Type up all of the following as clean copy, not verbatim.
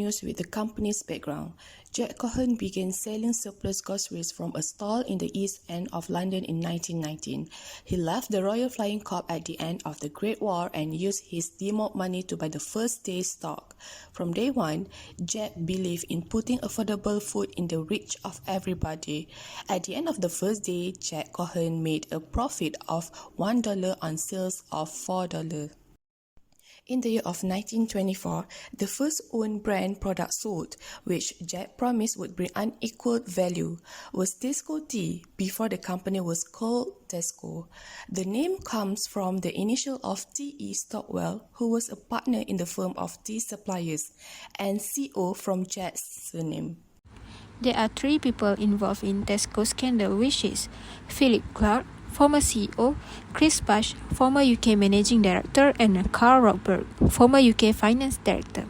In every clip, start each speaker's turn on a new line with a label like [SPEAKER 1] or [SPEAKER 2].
[SPEAKER 1] news with the company's background. Jack Cohen began selling surplus groceries from a stall in the East End of London in 1919. He left the Royal Flying Corps at the end of the Great War and used his demob money to buy the first day's stock. From day one, Jack believed in putting affordable food in the reach of everybody. At the end of the first day, Jack Cohen made a profit of $1 on sales of $4. In the year of 1924, the first own brand product sold, which Jack promised would bring unequaled value, was Tesco tea before the company was called Tesco. The name comes from the initial of T.E. Stockwell, who was a partner in the firm of tea suppliers, and CO from Jack's surname.
[SPEAKER 2] There are 3 people involved in Tesco scandal, which is Philip Clark, former CEO, Chris Bush, former UK Managing Director, and Carl Rockberg, former UK Finance Director.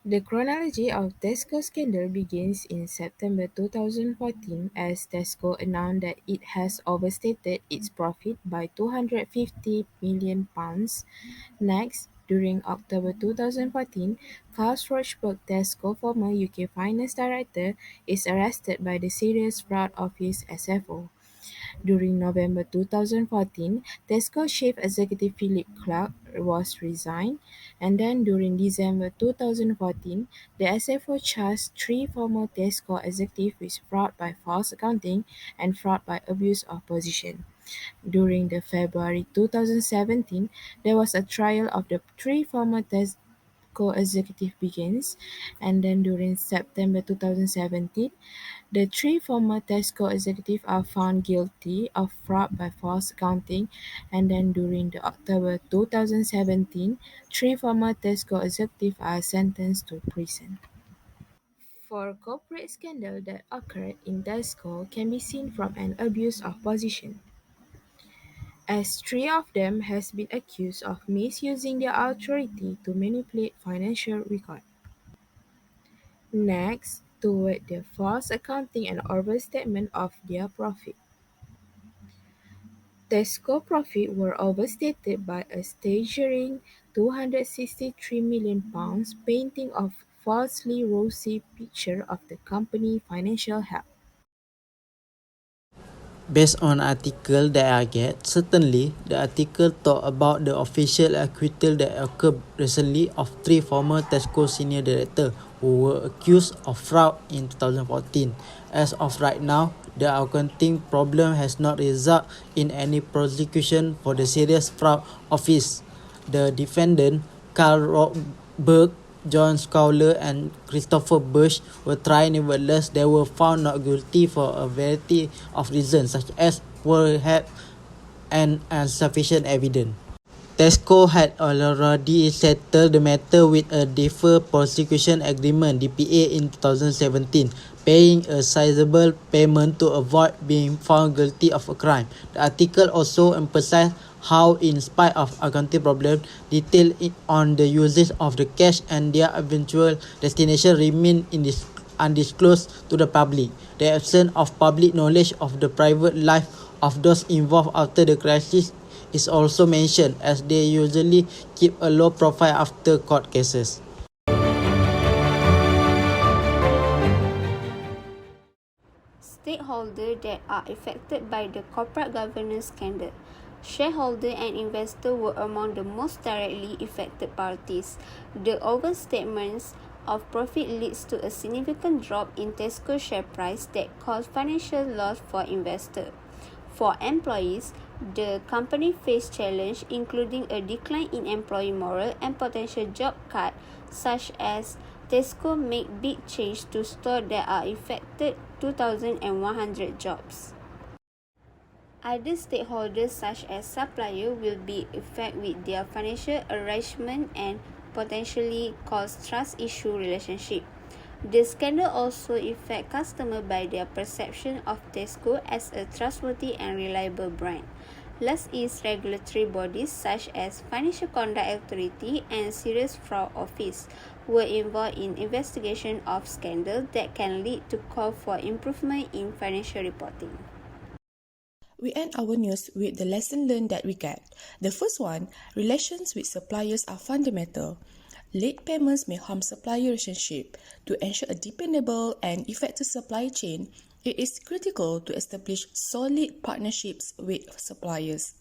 [SPEAKER 3] The chronology of Tesco scandal begins in September 2014 as Tesco announced that it has overstated its profit by £250 million. Next, during October 2014, Carl Rockberg, Tesco former UK Finance Director, is arrested by the Serious Fraud Office (SFO). During November 2014, Tesco chief executive Philip Clark was resigned, and then during December 2014, the SFO charged 3 former Tesco executives with fraud by false accounting and fraud by abuse of position. During the February 2017, there was a trial of the 3 former Tesco executives begins, and then during September 2017, the 3 former Tesco executives are found guilty of fraud by false accounting, and then during the October 2017, 3 former Tesco executives are sentenced to prison. For corporate scandal that occurred in Tesco can be seen from an abuse of position, as 3 of them has been accused of misusing their authority to manipulate financial records. Next, toward the false accounting and overstatement of their profit. Tesco profit were overstated by a staggering £263 million, painting a falsely rosy picture of the company's financial health.
[SPEAKER 4] Based on article that I get, certainly the article talk about the official acquittal that occurred recently of 3 former Tesco senior directors who were accused of fraud in 2014. As of right now, the accounting problem has not resulted in any prosecution for the serious fraud office. The defendant, Carl Rockberg, John Scowler and Christopher Bush were tried. Nevertheless, they were found not guilty for a variety of reasons, such as poor health and insufficient evidence. Tesco had already settled the matter with a deferred prosecution agreement (DPA) in 2017, paying a sizable payment to avoid being found guilty of a crime. The article also emphasized how, in spite of accounting problems, detail on the usage of the cash and their eventual destination remain undisclosed to the public. The absence of public knowledge of the private life of those involved after the crisis is also mentioned, as they usually keep a low profile after court cases.
[SPEAKER 2] Stakeholders that are affected by the corporate governance scandal. Shareholders and investors were among the most directly affected parties. The overstatements of profit leads to a significant drop in Tesco share price that caused financial loss for investors. For employees, the company faced challenges including a decline in employee morale and potential job cuts, such as Tesco made big changes to stores that are affected 2,100 jobs. Other stakeholders such as suppliers will be affected with their financial arrangement and potentially cause trust issue relationship. The scandal also affects customers by their perception of Tesco as a trustworthy and reliable brand. Last is regulatory bodies such as Financial Conduct Authority and Serious Fraud Office were involved in investigation of scandals that can lead to call for improvement in financial reporting.
[SPEAKER 1] We end our news with the lesson learned that we get. The first one, relations with suppliers are fundamental. Late payments may harm supplier relationship. To ensure a dependable and effective supply chain, it is critical to establish solid partnerships with suppliers.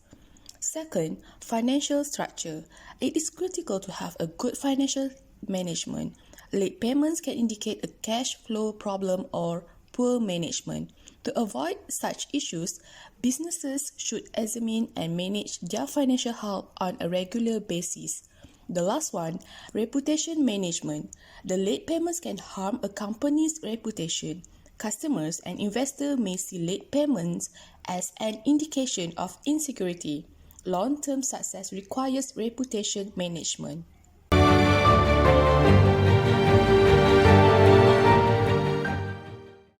[SPEAKER 1] Second, financial structure. It is critical to have a good financial management. Late payments can indicate a cash flow problem or poor management. To avoid such issues, businesses should examine and manage their financial health on a regular basis. The last one, reputation management. The late payments can harm a company's reputation. Customers and investors may see late payments as an indication of insecurity. Long-term success requires reputation management.